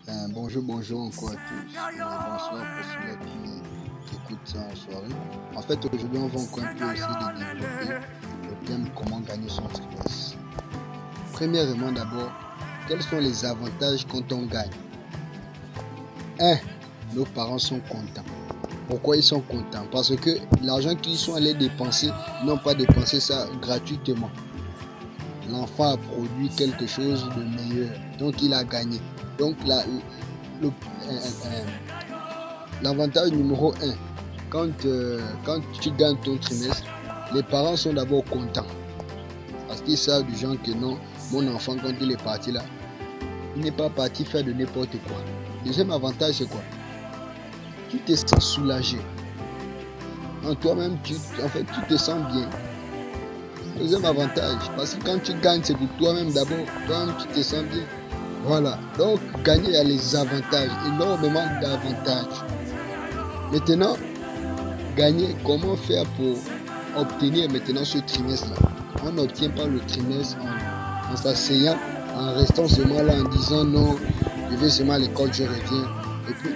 Bonjour encore à tous. Bonsoir pour ceux qui écoutent ça en soirée. En fait, aujourd'hui, on va encore un peu essayer de développer le thème comment gagner son trimestre. Premièrement, d'abord, quels sont les avantages quand on gagne? 1. Nos parents sont contents. Pourquoi ils sont contents? Parce que l'argent qu'ils sont allés dépenser, ils n'ont pas dépensé ça gratuitement. L'enfant a produit quelque chose de meilleur, donc il a gagné. Donc l'avantage numéro 1, quand tu gagnes ton trimestre, les parents sont d'abord contents. Parce qu'ils savent du genre que non, mon enfant quand il est parti là, il n'est pas parti faire de n'importe quoi. Deuxième avantage, c'est quoi? Tu te sens soulagé. En toi-même, tu te sens bien. Deuxième avantage, parce que quand tu gagnes, c'est pour toi-même d'abord. Toi-même, tu te sens bien. Voilà. Donc, gagner a les avantages, énormément d'avantages. Maintenant, gagner, comment faire pour obtenir maintenant ce trimestre-là? On n'obtient pas le trimestre en s'asseyant, en restant seulement là, en disant non, je vais seulement à l'école, je reviens. Et puis,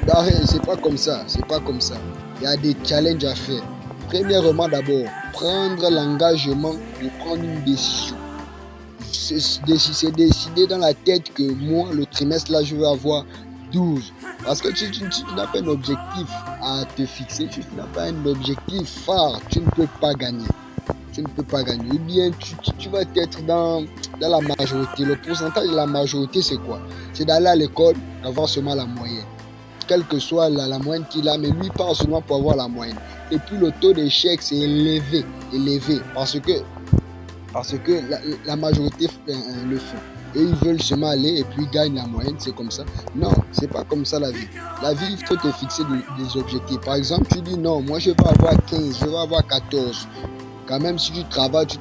c'est pas comme ça, c'est pas comme ça. Il y a des challenges à faire. Premièrement, d'abord, prendre l'engagement de prendre une décision. C'est décider dans la tête que moi, le trimestre là, je vais avoir 12. Parce que tu n'as pas un objectif à te fixer, tu n'as pas un objectif phare, tu ne peux pas gagner. Tu ne peux pas gagner. Ou bien tu vas être dans la majorité. Le pourcentage de la majorité, c'est quoi? C'est d'aller à l'école, avoir seulement la moyenne. Quelle que soit la moyenne qu'il a, mais lui part seulement pour avoir la moyenne. Et puis le taux d'échec, c'est élevé, parce que la majorité le font. Et ils veulent seulement aller et puis gagnent la moyenne, c'est comme ça. Non, c'est pas comme ça la vie. La vie, il faut te fixer des objectifs. Par exemple, tu dis non, moi je vais avoir 15, je vais avoir 14. Quand même, si tu travailles, tu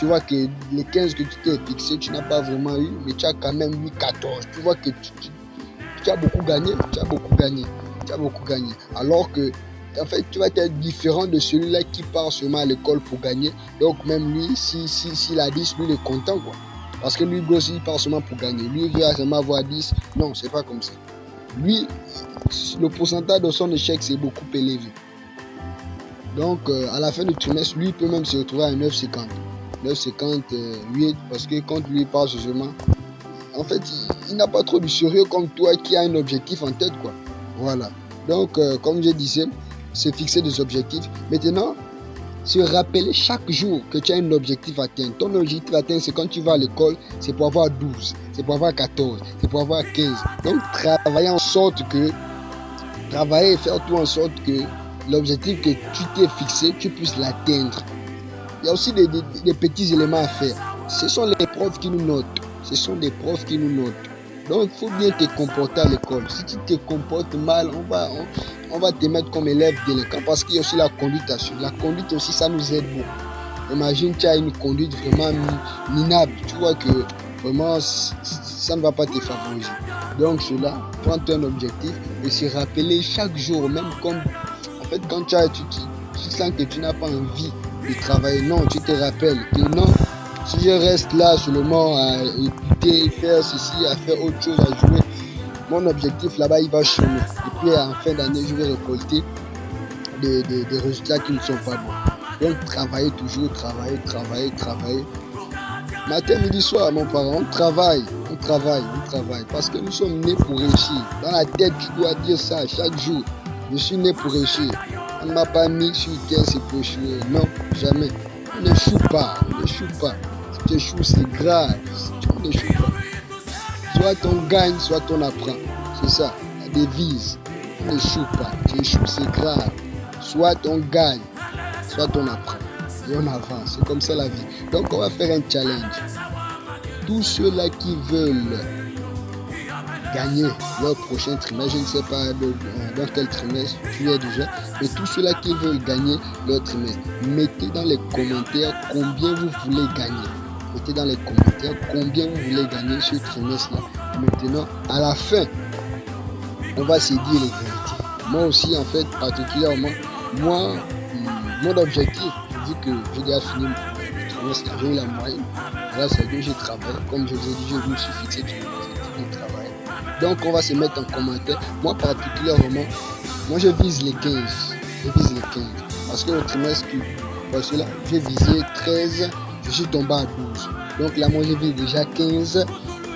vois que les 15 que tu t'es fixé, tu n'as pas vraiment eu, mais tu as quand même eu 14. Tu vois que tu as beaucoup gagné, Alors que, en fait, tu vas être différent de celui-là qui part seulement à l'école pour gagner. Donc, même lui, s'il a 10, lui, il est content, quoi. Parce que lui aussi, il part seulement pour gagner. Lui, il veut seulement avoir 10. Non, c'est pas comme ça. Lui, le pourcentage de son échec, c'est beaucoup élevé. Donc, à la fin du trimestre, lui, il peut même se retrouver à 9,50. 9,50, 8, parce que quand lui part seulement, en fait, il n'a pas trop de sérieux comme toi qui a un objectif en tête, quoi. Voilà. Donc, comme je disais, c'est fixer des objectifs. Maintenant, se rappeler chaque jour que tu as un objectif à atteindre. Ton objectif à atteindre, c'est quand tu vas à l'école, c'est pour avoir 12, c'est pour avoir 14, c'est pour avoir 15. Donc, travailler et faire tout en sorte que l'objectif que tu t'es fixé, tu puisses l'atteindre. Il y a aussi des petits éléments à faire. Ce sont les profs qui nous notent. Donc, il faut bien te comporter à l'école. Si tu te comportes mal, on va te mettre comme élève délinquant parce qu'il y a aussi la conduite à suivre. La conduite aussi, ça nous aide beaucoup. Imagine, tu as une conduite vraiment minable. Tu vois que vraiment, ça ne va pas te favoriser. Donc, cela, prends-toi un objectif et se rappeler chaque jour, même comme, en fait, quand tu sens que tu n'as pas envie de travailler. Non, tu te rappelles que non, si je reste là seulement à écouter, faire ceci, à faire autre chose, à jouer, mon objectif là-bas, il va chômer. Et puis en fin d'année, je vais récolter des résultats qui ne sont pas bons. Donc travailler toujours, travailler. Matin, midi, soir, mon parent, on travaille. Parce que nous sommes nés pour réussir. Dans la tête, tu dois dire ça chaque jour. Je suis né pour réussir. On ne m'a pas mis sur terre, c'est pour échouer. Non, jamais. On n'échoue pas. Si tu échoues, c'est grave. On n'échoue pas. Soit on gagne, soit on apprend. C'est ça, la devise. On n'échoue pas. Tu échoues, c'est grave. Soit on gagne, soit on apprend. Et on avance. C'est comme ça la vie. Donc on va faire un challenge. Tous ceux-là qui veulent gagner leur prochain trimestre, je ne sais pas dans quel trimestre tu es déjà, mais tous ceux-là qui veulent gagner leur trimestre, mettez dans les commentaires combien vous voulez gagner. Mettez dans les commentaires combien vous voulez gagner ce trimestre-là. Maintenant, à la fin, on va se dire les vérités. Moi aussi, en fait, particulièrement, mon objectif, vu que j'ai déjà fini le trimestre, j'ai eu la moyenne, grâce à Dieu, j'ai travaillé. Comme je vous ai dit, je me suis fixé de travail. Donc on va se mettre en commentaire. Moi particulièrement, moi je vise les 15. Je vise les 15. Parce que le trimestre, parce que là, j'ai visé 13, je suis tombé à 12. Donc là, moi je vise déjà 15.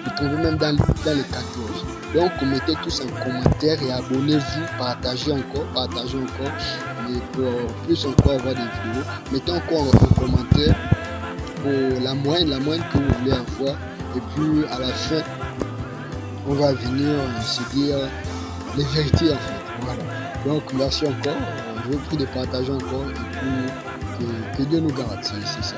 Vous trouvez même dans les 14. Donc mettez tous en commentaire et abonnez-vous, partagez encore. Et pour plus encore avoir des vidéos, mettez encore en commentaire pour la moyenne que vous voulez avoir. Et puis à la fin, on va venir se dire les vérités en fait. Voilà. Donc merci encore. Je vous prie de partager encore et puis que Dieu nous garde. C'est ça.